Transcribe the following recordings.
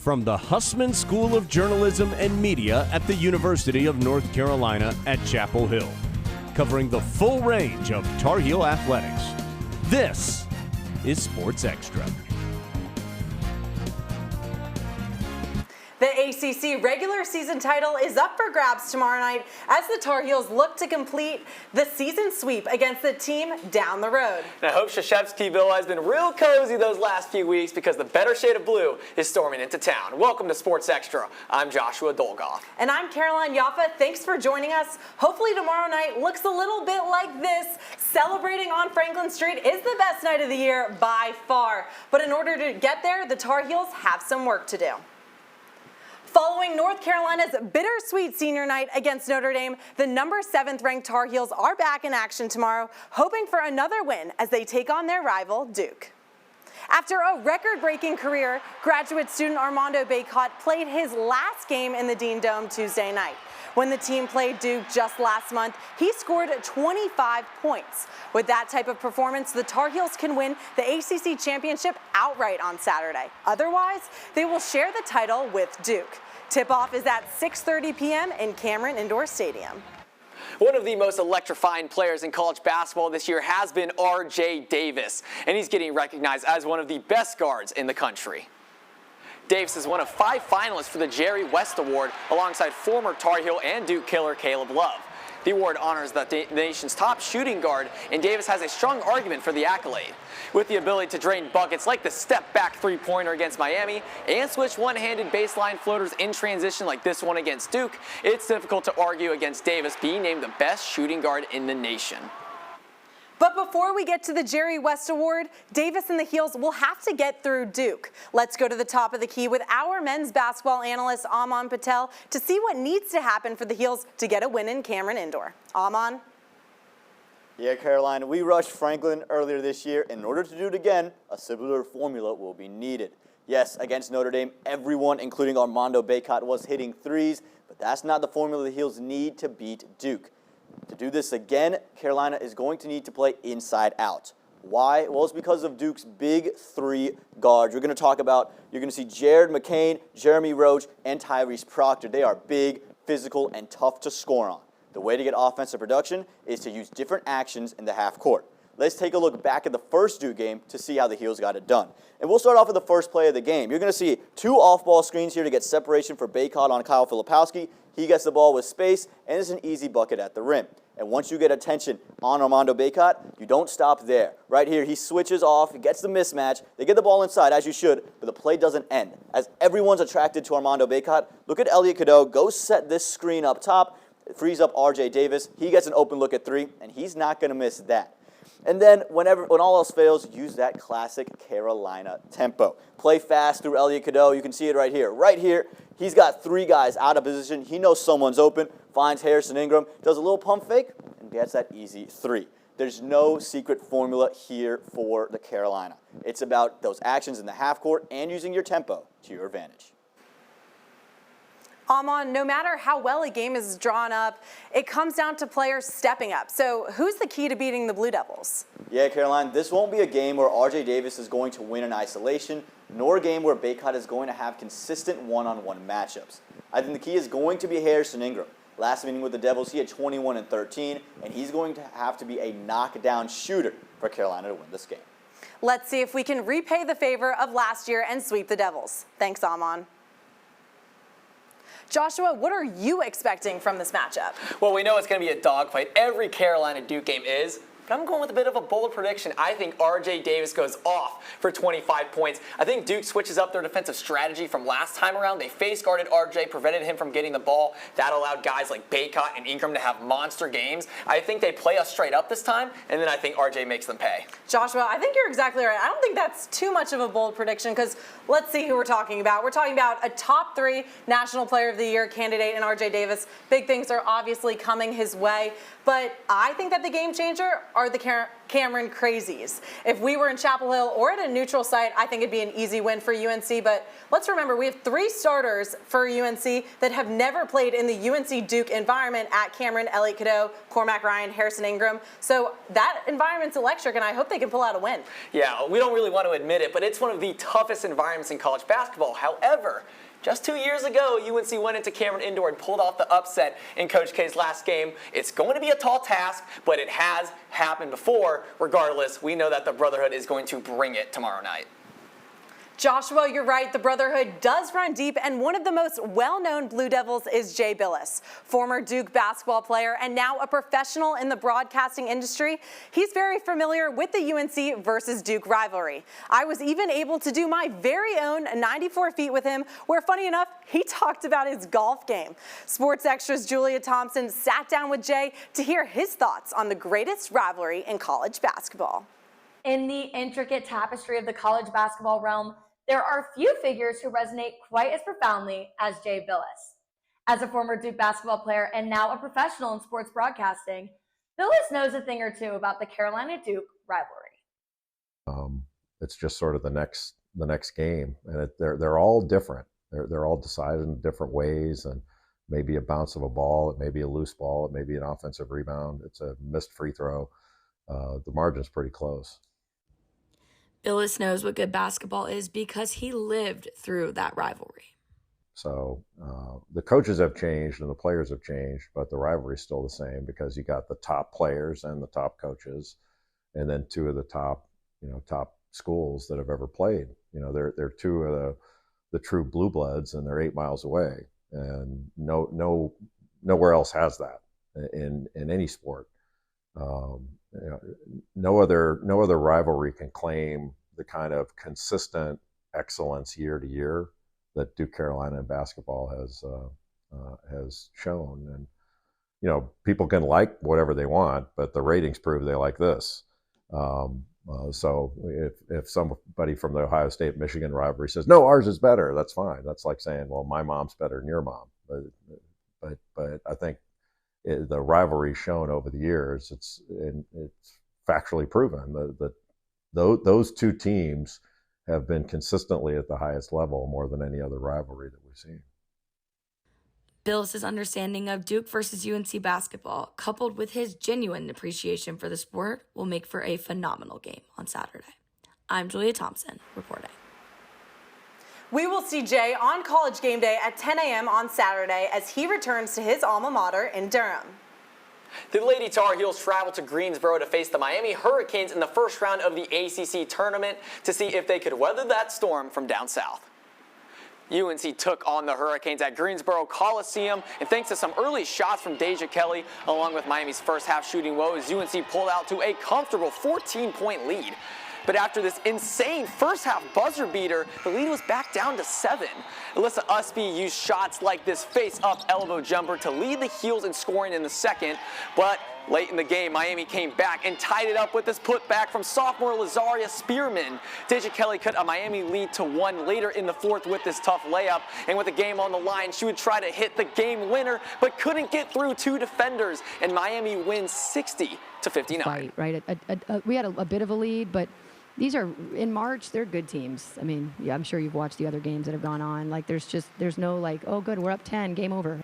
from the Hussman School of Journalism and Media at the University of North Carolina at Chapel Hill, covering the full range of Tar Heel athletics. This is Sports Extra. The ACC regular season title is up for grabs tomorrow night as the Tar Heels look to complete the season sweep against the team down the road. And I hope Krzyzewskiville has been real cozy those last few weeks because the better shade of blue is storming into town. Welcome to Sports Extra. I'm Joshua Dolgoff. And I'm Caroline Yaffa. Thanks for joining us. Hopefully tomorrow night looks a little bit like this. Celebrating on Franklin Street is the best night of the year by far. But in order to get there, the Tar Heels have some work to do. Following North Carolina's bittersweet senior night against Notre Dame, the number 7th ranked Tar Heels are back in action tomorrow, hoping for another win as they take on their rival, Duke. After a record-breaking career, graduate student Armando Bacot played his last game in the Dean Dome Tuesday night. When the team played Duke just last month, he scored 25 points. With that type of performance, the Tar Heels can win the ACC championship outright on Saturday. Otherwise, they will share the title with Duke. Tip-off is at 6:30 p.m. in Cameron Indoor Stadium. One of the most electrifying players in college basketball this year has been R.J. Davis, and he's getting recognized as one of the best guards in the country. Davis is one of 5 finalists for the Jerry West Award alongside former Tar Heel and Duke killer Caleb Love. The award honors the nation's top shooting guard, and Davis has a strong argument for the accolade. With the ability to drain buckets like the step-back three-pointer against Miami and switch one-handed baseline floaters in transition like this one against Duke, it's difficult to argue against Davis being named the best shooting guard in the nation. But before we get to the Jerry West Award, Davis and the Heels will have to get through Duke. Let's go to the top of the key with our men's basketball analyst, Aman Patel, to see what needs to happen for the Heels to get a win in Cameron Indoor. Aman? Yeah, Caroline, we rushed Franklin earlier this year. In order to do it again, a similar formula will be needed. Yes, against Notre Dame, everyone, including Armando Bacot, was hitting threes, but that's not the formula the Heels need to beat Duke. To do this again, Carolina is going to need to play inside out. Why? Well, it's because of Duke's big 3 guards. You're going to see Jared McCain, Jeremy Roach, and Tyrese Proctor. They are big, physical, and tough to score on. The way to get offensive production is to use different actions in the half court. Let's take a look back at the first Duke game to see how the Heels got it done. And we'll start off with the first play of the game. You're going to see 2 off-ball screens here to get separation for Bacot on Kyle Filipowski. He gets the ball with space, and it's an easy bucket at the rim. And once you get attention on Armando Bacot, you don't stop there. Right here, he switches off, he gets the mismatch. They get the ball inside, as you should, but the play doesn't end. As everyone's attracted to Armando Bacot, look at Elliot Cadeau go set this screen up top. It frees up R.J. Davis. He gets an open look at 3, and he's not going to miss that. And then when all else fails, use that classic Carolina tempo. Play fast through Elliot Cadeau. You can see it right here. Right here, he's got 3 guys out of position. He knows someone's open, finds Harrison Ingram, does a little pump fake, and gets that easy 3. There's no secret formula here for the Carolina. It's about those actions in the half court and using your tempo to your advantage. Aman, no matter how well a game is drawn up, it comes down to players stepping up. So who's the key to beating the Blue Devils? Yeah, Caroline, this won't be a game where R.J. Davis is going to win in isolation, nor a game where Bacot is going to have consistent one-on-one matchups. I think the key is going to be Harrison Ingram. Last meeting with the Devils, he had 21 and 13, and he's going to have to be a knockdown shooter for Carolina to win this game. Let's see if we can repay the favor of last year and sweep the Devils. Thanks, Aman. Joshua, what are you expecting from this matchup? Well, we know it's going to be a dogfight. Every Carolina Duke game is. But I'm going with a bit of a bold prediction. I think R.J. Davis goes off for 25 points. I think Duke switches up their defensive strategy from last time around. They face-guarded R.J., prevented him from getting the ball. That allowed guys like Bacot and Ingram to have monster games. I think they play us straight up this time, and then I think R.J. makes them pay. Joshua, I think you're exactly right. I don't think that's too much of a bold prediction because let's see who we're talking about. We're talking about a top 3 National Player of the Year candidate in R.J. Davis. Big things are obviously coming his way. But I think that the game changer are the Cameron Crazies. If we were in Chapel Hill or at a neutral site, I think it'd be an easy win for UNC, but let's remember we have 3 starters for UNC that have never played in the UNC Duke environment at Cameron, Elliott Cadeau, Cormac Ryan, Harrison Ingram. So that environment's electric, and I hope they can pull out a win. Yeah, we don't really want to admit it, but it's one of the toughest environments in college basketball. However, just 2 years ago, UNC went into Cameron Indoor and pulled off the upset in Coach K's last game. It's going to be a tall task, but it has happened before. Regardless, we know that the Brotherhood is going to bring it tomorrow night. Joshua, you're right. The Brotherhood does run deep, and one of the most well-known Blue Devils is Jay Billis, former Duke basketball player and now a professional in the broadcasting industry. He's very familiar with the UNC versus Duke rivalry. I was even able to do my very own 94 feet with him, where, funny enough, he talked about his golf game. Sports Extra's Julia Thompson sat down with Jay to hear his thoughts on the greatest rivalry in college basketball. In the intricate tapestry of the college basketball realm, there are few figures who resonate quite as profoundly as Jay Billis. As a former Duke basketball player and now a professional in sports broadcasting, Billis knows a thing or two about the Carolina-Duke rivalry. It's just sort of the next game, and they're all different. They're all decided in different ways, and maybe a bounce of a ball, it may be a loose ball, it may be an offensive rebound, it's a missed free throw. The margin's pretty close. Billis knows what good basketball is because he lived through that rivalry. So the coaches have changed and the players have changed, but the rivalry is still the same because you got the top players and the top coaches, and then 2 of the top schools that have ever played. They're 2 of the true blue bloods, and they're 8 miles away, and nowhere else has that in any sport. No other rivalry can claim the kind of consistent excellence year to year that Duke Carolina in basketball has shown. And people can like whatever they want, but the ratings prove they like this. So if somebody from the Ohio State-Michigan rivalry says, no, ours is better, that's fine. That's like saying, well, my mom's better than your mom. But I think the rivalry shown over the years, it's factually proven that those 2 teams have been consistently at the highest level more than any other rivalry that we've seen. Billis' understanding of Duke versus UNC basketball, coupled with his genuine appreciation for the sport, will make for a phenomenal game on Saturday. I'm Julia Thompson, reporting. We will see Jay on College Game Day at 10 a.m. on Saturday as he returns to his alma mater in Durham. The Lady Tar Heels travel to Greensboro to face the Miami Hurricanes in the first round of the ACC tournament to see if they could weather that storm from down south. UNC took on the Hurricanes at Greensboro Coliseum, and thanks to some early shots from Deja Kelly, along with Miami's first half shooting woes, UNC pulled out to a comfortable 14-point lead. But after this insane first half buzzer beater, the lead was back down to 7. Alyssa Usby used shots like this face-up elbow jumper to lead the Heels in scoring in the second, but late in the game, Miami came back and tied it up with this putback from sophomore Lazaria Spearman. Deja Kelly cut a Miami lead to 1 later in the fourth with this tough layup, and with the game on the line, she would try to hit the game winner, but couldn't get through 2 defenders, and Miami wins 60-59. Fight, right? We had a bit of a lead, but these are, in March, they're good teams. I mean, yeah, I'm sure you've watched the other games that have gone on. Like, there's no like, oh, good, we're up 10, game over.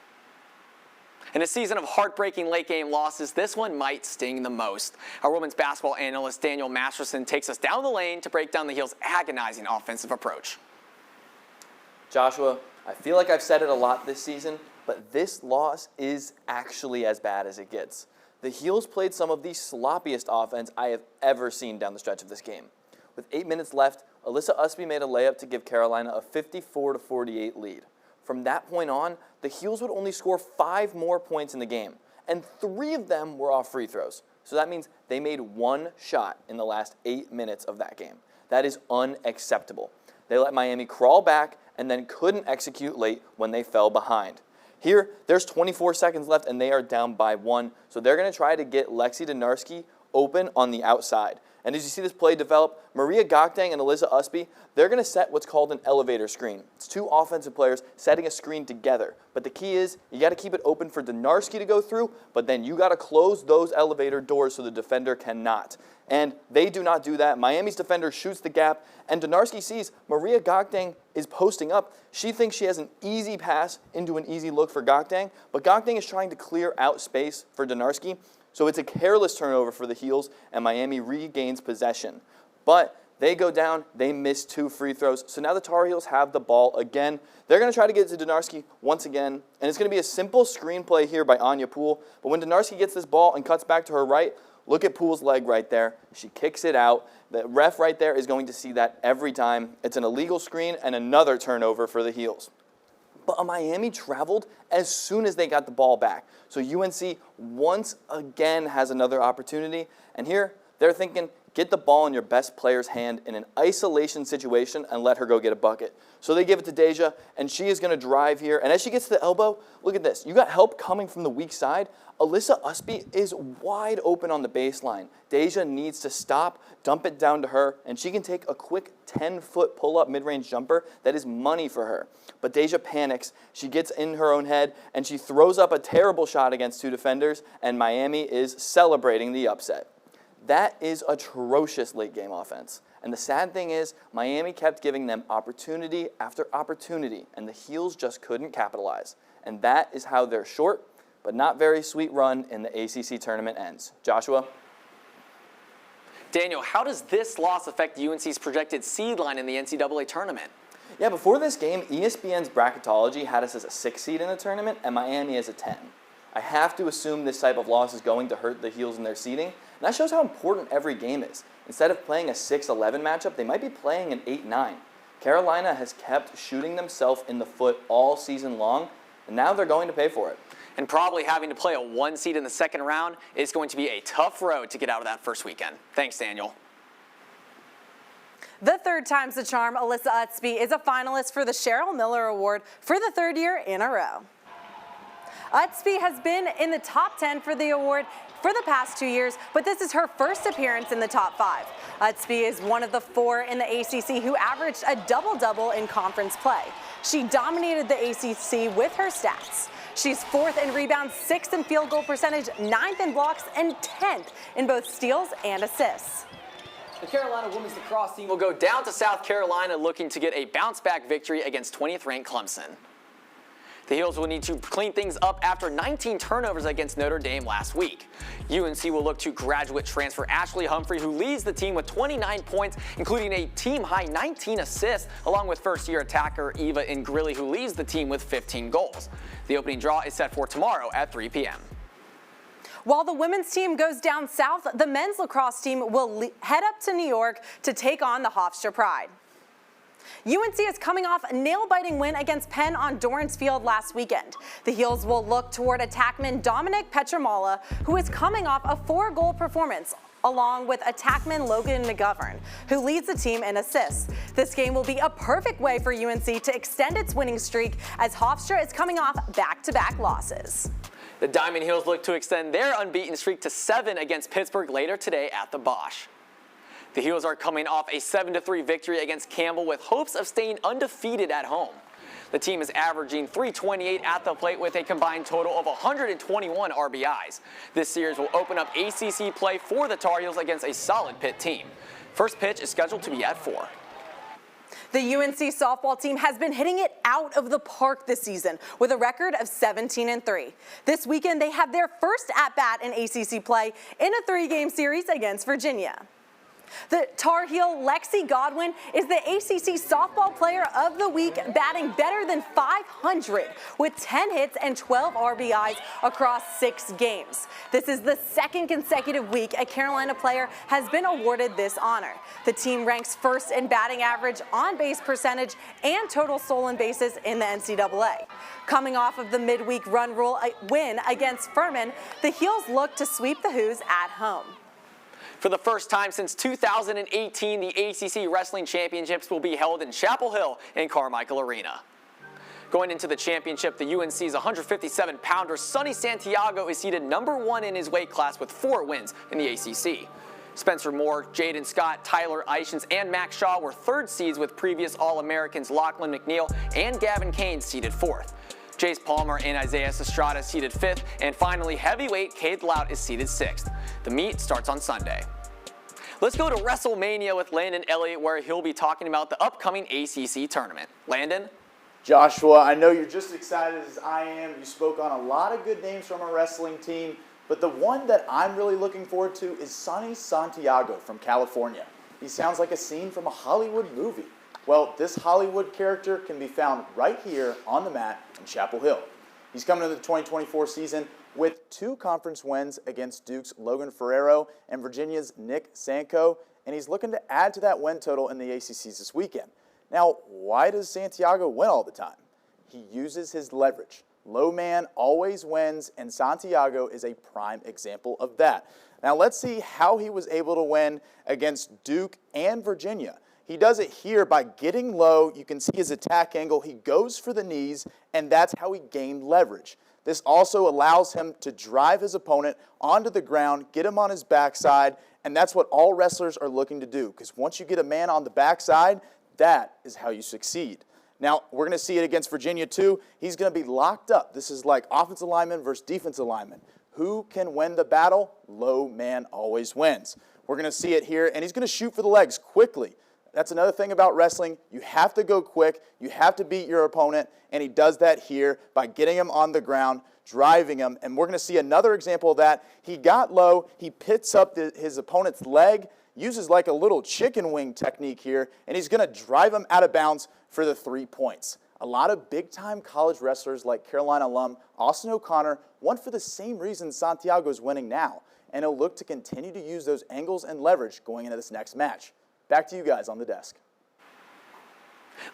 In a season of heartbreaking late-game losses, this one might sting the most. Our women's basketball analyst Daniel Masterson takes us down the lane to break down the Heels' agonizing offensive approach. Joshua, I feel like I've said it a lot this season, but this loss is actually as bad as it gets. The Heels played some of the sloppiest offense I have ever seen down the stretch of this game. With 8 minutes left, Alyssa Usby made a layup to give Carolina a 54-48 lead. From that point on, the Heels would only score 5 more points in the game, and 3 of them were off free throws. So that means they made 1 shot in the last 8 minutes of that game. That is unacceptable. They let Miami crawl back and then couldn't execute late when they fell behind. Here, there's 24 seconds left and they are down by 1, so they're going to try to get Lexi Donarski open on the outside. And as you see this play develop, Maria Gokdang and Alyssa Usby, they're going to set what's called an elevator screen. It's two offensive players setting a screen together. But the key is you got to keep it open for Donarski to go through, but then you got to close those elevator doors so the defender cannot. And they do not do that. Miami's defender shoots the gap, and Donarski sees Maria Gokdang is posting up. She thinks she has an easy pass into an easy look for Gokdang, but Gokdang is trying to clear out space for Donarski. So it's a careless turnover for the Heels, and Miami regains possession. But they go down, they miss 2 free throws, so now the Tar Heels have the ball again. They're going to try to get it to Donarski once again, and it's going to be a simple screenplay here by Anya Poole. But when Donarski gets this ball and cuts back to her right, look at Poole's leg right there. She kicks it out. The ref right there is going to see that every time. It's an illegal screen and another turnover for the Heels. But Miami traveled as soon as they got the ball back. So UNC once again has another opportunity. And here they're thinking, get the ball in your best player's hand in an isolation situation and let her go get a bucket. So they give it to Deja, and she is going to drive here. And as she gets to the elbow, look at this. You got help coming from the weak side. Alyssa Usby is wide open on the baseline. Deja needs to stop, dump it down to her, and she can take a quick 10-foot pull-up mid-range jumper that is money for her. But Deja panics. She gets in her own head, and she throws up a terrible shot against 2 defenders, and Miami is celebrating the upset. That is atrocious late-game offense. And the sad thing is, Miami kept giving them opportunity after opportunity, and the Heels just couldn't capitalize. And that is how their short, but not very sweet run in the ACC tournament ends. Joshua? Daniel, how does this loss affect UNC's projected seed line in the NCAA tournament? Yeah, before this game, ESPN's bracketology had us as a 6 seed in the tournament and Miami as a 10. I have to assume this type of loss is going to hurt the Heels in their seeding, and that shows how important every game is. Instead of playing a 6-11 matchup, they might be playing an 8-9. Carolina has kept shooting themselves in the foot all season long, and now they're going to pay for it. And probably having to play a 1 seed in the second round is going to be a tough road to get out of that first weekend. Thanks, Daniel. The third time's the charm, Alyssa Usby is a finalist for the Cheryl Miller Award for the 3rd year in a row. Usby has been in the top 10 for the award for the past 2 years, but this is her first appearance in the top 5. Usby is one of the 4 in the ACC who averaged a double-double in conference play. She dominated the ACC with her stats. She's 4th in rebounds, 6th in field goal percentage, 9th in blocks, and 10th in both steals and assists. The Carolina women's lacrosse team will go down to South Carolina looking to get a bounce-back victory against 20th-ranked Clemson. The Heels will need to clean things up after 19 turnovers against Notre Dame last week. UNC will look to graduate transfer Ashley Humphrey, who leads the team with 29 points, including a team-high 19 assists, along with first-year attacker Eva Ingrilli, who leads the team with 15 goals. The opening draw is set for tomorrow at 3 p.m. While the women's team goes down south, the men's lacrosse team will head up to New York to take on the Hofstra Pride. UNC is coming off a nail-biting win against Penn on Dorrance Field last weekend. The Heels will look toward attackman Dominic Petramala, who is coming off a 4-goal performance, along with attackman Logan McGovern, who leads the team in assists. This game will be a perfect way for UNC to extend its winning streak, as Hofstra is coming off back-to-back losses. The Diamond Heels look to extend their unbeaten streak to 7 against Pittsburgh later today at the Bosch. The Heels are coming off a 7-3 victory against Campbell with hopes of staying undefeated at home. The team is averaging .328 at the plate with a combined total of 121 RBIs. This series will open up ACC play for the Tar Heels against a solid Pitt team. First pitch is scheduled to be at 4. The UNC softball team has been hitting it out of the park this season with a record of 17-3. This weekend, they have their first at-bat in ACC play in a 3-game series against Virginia. The Tar Heel Lexi Godwin is the ACC Softball Player of the Week, batting better than .500 with 10 hits and 12 RBIs across 6 games. This is the 2nd consecutive week a Carolina player has been awarded this honor. The team ranks 1st in batting average, on-base percentage, and total stolen bases in the NCAA. Coming off of the midweek run rule win against Furman, the Heels look to sweep the Hoos at home. For the first time since 2018, the ACC Wrestling Championships will be held in Chapel Hill in Carmichael Arena. Going into the championship, the UNC's 157-pounder Sonny Santiago is seated #1 in his weight class with 4 wins in the ACC. Spencer Moore, Jaden Scott, Tyler Eichens, and Max Shaw were third seeds, with previous All-Americans Lachlan McNeil and Gavin Kane seeded fourth. Jace Palmer and Isaiah Xtra seeded fifth, and finally heavyweight Cade Lout is seeded sixth. The meet starts on Sunday. Let's go to WrestleMania with Landon Elliott, where he'll be talking about the upcoming ACC tournament. Landon? Joshua, I know you're just excited as I am. You spoke on a lot of good names from our wrestling team, but the one that I'm really looking forward to is Sonny Santiago from California. He sounds like a scene from a Hollywood movie. Well, this Hollywood character can be found right here on the mat in Chapel Hill. He's coming to the 2024 season with 2 conference wins against Duke's Logan Ferrero and Virginia's Nick Sanko, and he's looking to add to that win total in the ACCs this weekend. Now, why does Santiago win all the time? He uses his leverage. Low man always wins, and Santiago is a prime example of that. Now, let's see how he was able to win against Duke and Virginia. He does it here by getting low. You can see his attack angle. He goes for the knees, and that's how he gained leverage. This also allows him to drive his opponent onto the ground, get him on his backside, and that's what all wrestlers are looking to do, because once you get a man on the backside, that is how you succeed. Now, we're going to see it against Virginia, too. He's going to be locked up. This is like offensive lineman versus defensive lineman. Who can win the battle? Low man always wins. We're going to see it here, and he's going to shoot for the legs quickly. That's another thing about wrestling. You have to go quick. You have to beat your opponent, and he does that here by getting him on the ground, driving him, and we're going to see another example of that. He got low. He picks up his opponent's leg, uses like a little chicken wing technique here, and he's going to drive him out of bounds for the 3 points. A lot of big-time college wrestlers like Carolina alum Austin O'Connor won for the same reason Santiago is winning now, and he'll look to continue to use those angles and leverage going into this next match. Back to you guys on the desk.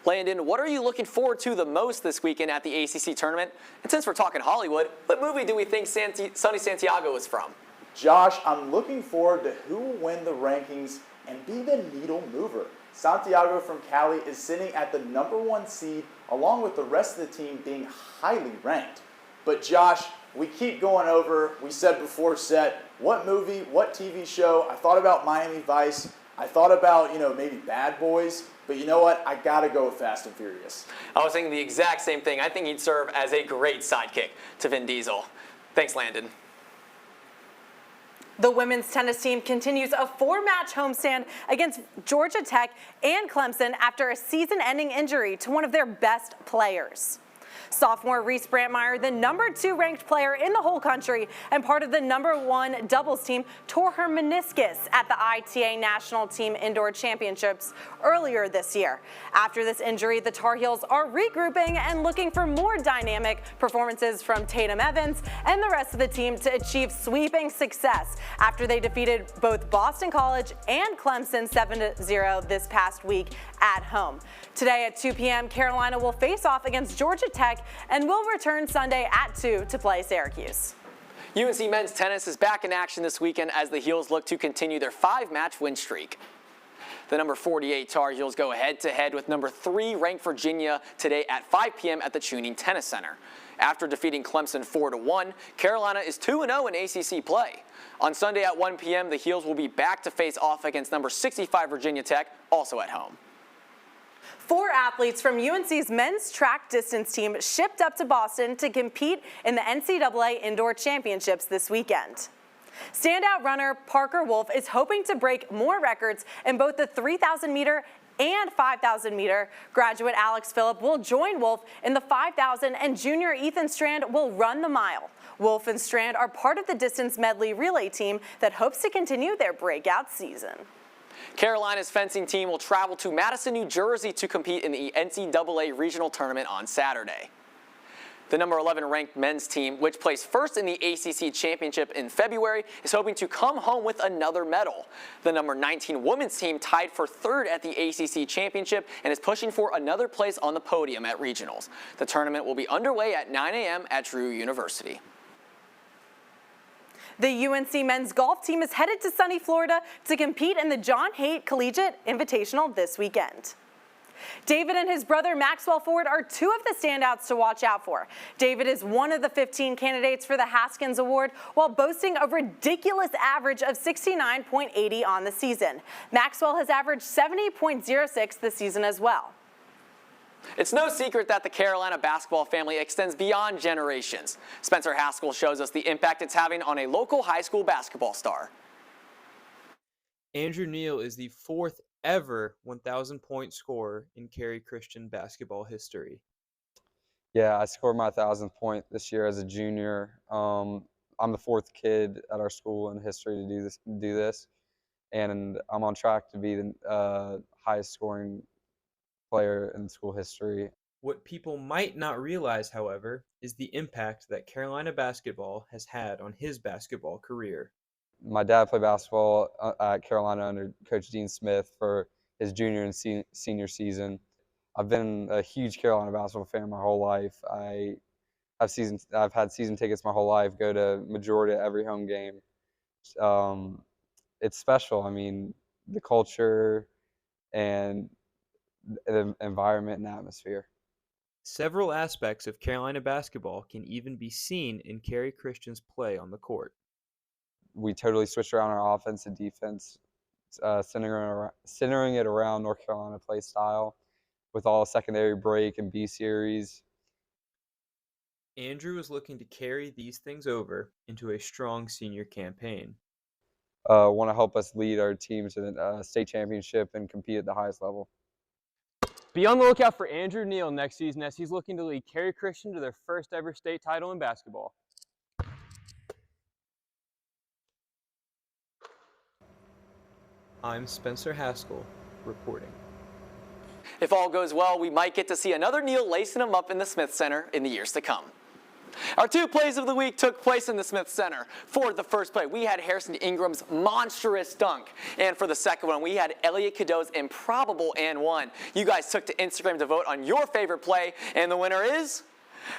Landon, what are you looking forward to the most this weekend at the ACC tournament? And since we're talking Hollywood, what movie do we think Sonny Santiago is from? Josh, I'm looking forward to who will win the rankings and be the needle mover. Santiago from Cali is sitting at the #1 seed, along with the rest of the team being highly ranked. But Josh, we keep going over, we said before set, what movie, what TV show. I thought about Miami Vice. I thought about, maybe Bad Boys. But you know what? I got to go with Fast and Furious. I was thinking the exact same thing. I think he'd serve as a great sidekick to Vin Diesel. Thanks, Landon. The women's tennis team continues a 4-match homestand against Georgia Tech and Clemson after a season-ending injury to one of their best players. Sophomore Reese Brantmeyer, the #2 ranked player in the whole country and part of the #1 doubles team, tore her meniscus at the ITA National Team Indoor Championships earlier this year. After this injury, the Tar Heels are regrouping and looking for more dynamic performances from Tatum Evans and the rest of the team to achieve sweeping success after they defeated both Boston College and Clemson 7-0 this past week at home. Today at 2 p.m., Carolina will face off against Georgia Tech and will return Sunday at 2 to play Syracuse. UNC men's tennis is back in action this weekend as the Heels look to continue their 5-match win streak. The #48 Tar Heels go head-to-head with #3 ranked Virginia today at 5 p.m. at the Chuning Tennis Center. After defeating Clemson 4-1, Carolina is 2-0 in ACC play. On Sunday at 1 p.m., the Heels will be back to face off against #65 Virginia Tech, also at home. 4 athletes from UNC's men's track distance team shipped up to Boston to compete in the NCAA Indoor Championships this weekend. Standout runner Parker Wolf is hoping to break more records in both the 3,000-meter and 5,000-meter. Graduate Alex Phillip will join Wolf in the 5,000, and junior Ethan Strand will run the mile. Wolf and Strand are part of the distance medley relay team that hopes to continue their breakout season. Carolina's fencing team will travel to Madison, New Jersey to compete in the NCAA regional tournament on Saturday. The #11 ranked men's team, which placed first in the ACC championship in February, is hoping to come home with another medal. The #19 women's team tied for 3rd at the ACC championship and is pushing for another place on the podium at regionals. The tournament will be underway at 9 a.m. at Drew University. The UNC men's golf team is headed to sunny Florida to compete in the John Haight Collegiate Invitational this weekend. David and his brother Maxwell Ford are two of the standouts to watch out for. David is one of the 15 candidates for the Haskins Award while boasting a ridiculous average of 69.80 on the season. Maxwell has averaged 70.06 this season as well. It's no secret that the Carolina basketball family extends beyond generations. Spencer Haskell shows us the impact it's having on a local high school basketball star. Andrew Neal is the fourth ever 1,000-point scorer in Cary Christian basketball history. Yeah, I scored my 1,000th point this year as a junior. I'm the fourth kid at our school in history to do this, and I'm on track to be the highest scoring player in school history. What people might not realize, however, is the impact that Carolina basketball has had on his basketball career. My dad played basketball at Carolina under Coach Dean Smith for his junior and senior season. I've been a huge Carolina basketball fan my whole life. I've had season tickets my whole life, go to majority of every home game. It's special. I mean, the culture and the environment and atmosphere. Several aspects of Carolina basketball can even be seen in Cary Christian's play on the court. We totally switched around our offense and defense, centering it around North Carolina play style with all secondary break and B series. Andrew is looking to carry these things over into a strong senior campaign. Want to help us lead our team to the state championship and compete at the highest level. Be on the lookout for Andrew Neal next season as he's looking to lead Cary Christian to their first ever state title in basketball. I'm Spencer Haskell, reporting. If all goes well, we might get to see another Neal lacing him up in the Smith Center in the years to come. Our two plays of the week took place in the Smith Center. For the first play, we had Harrison Ingram's monstrous dunk. And for the second one, we had Elliot Cadeau's improbable and one. You guys took to Instagram to vote on your favorite play, and the winner is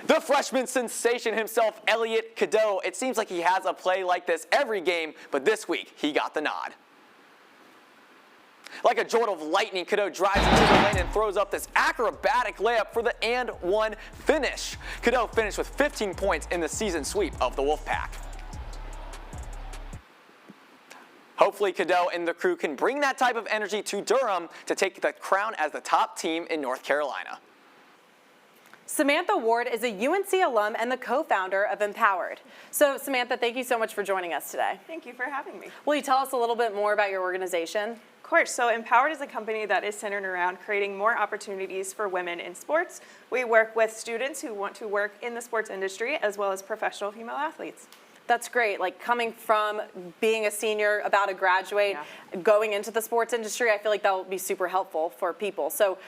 the freshman sensation himself, Elliot Cadeau. It seems like he has a play like this every game, but this week he got the nod. Like a jolt of lightning, Cadeau drives into the lane and throws up this acrobatic layup for the and one finish. Cadeau finished with 15 points in the season sweep of the Wolfpack. Hopefully Cadeau and the crew can bring that type of energy to Durham to take the crown as the top team in North Carolina. Samantha Ward is a UNC alum and the co-founder of Empowered. So Samantha, thank you so much for joining us today. Thank you for having me. Will you tell us a little bit more about your organization? Of course. So Empowered is a company that is centered around creating more opportunities for women in sports. We work with students who want to work in the sports industry as well as professional female athletes. That's great. Like coming from being a senior, about to graduate, going into the sports industry, I feel like that will be super helpful for people. So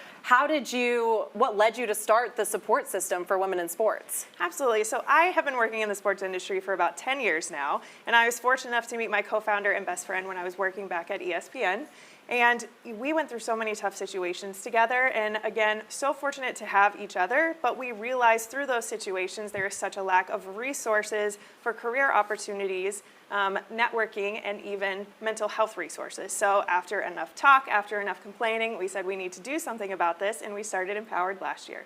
what led you to start the support system for women in sports? Absolutely. So I have been working in the sports industry for about 10 years now, and I was fortunate enough to meet my co-founder and best friend when I was working back at ESPN. And we went through so many tough situations together, and again, so fortunate to have each other, but we realized through those situations there is such a lack of resources for career opportunities, networking, and even mental health resources. So after enough talk, after enough complaining, we said we need to do something about this, and we started Empowered last year.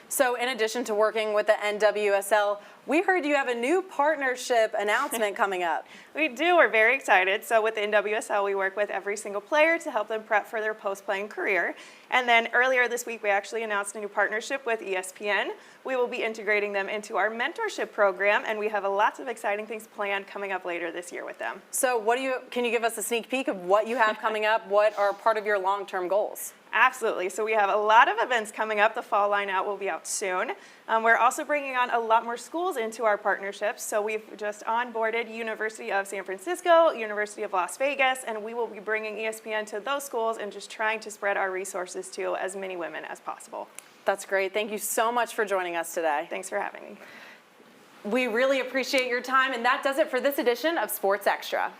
So in addition to working with the NWSL, we heard you have a new partnership announcement coming up. We do. We're very excited. So with the NWSL, we work with every single player to help them prep for their post-playing career. And then earlier this week, we actually announced a new partnership with ESPN. We will be integrating them into our mentorship program, and we have lots of exciting things planned coming up later this year with them. So can you give us a sneak peek of what you have coming up? What are part of your long-term goals? Absolutely. So we have a lot of events coming up. The fall line out will be out soon. We're also bringing on a lot more schools into our partnerships. So we've just onboarded University of San Francisco, University of Las Vegas, and we will be bringing ESPN to those schools and just trying to spread our resources to as many women as possible. That's great. Thank you so much for joining us today. Thanks for having me. We really appreciate your time, and that does it for this edition of Sports Extra.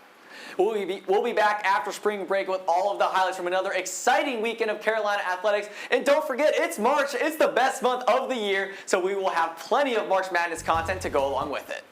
We'll be back after spring break with all of the highlights from another exciting weekend of Carolina athletics. And don't forget, it's March. It's the best month of the year, so we will have plenty of March Madness content to go along with it.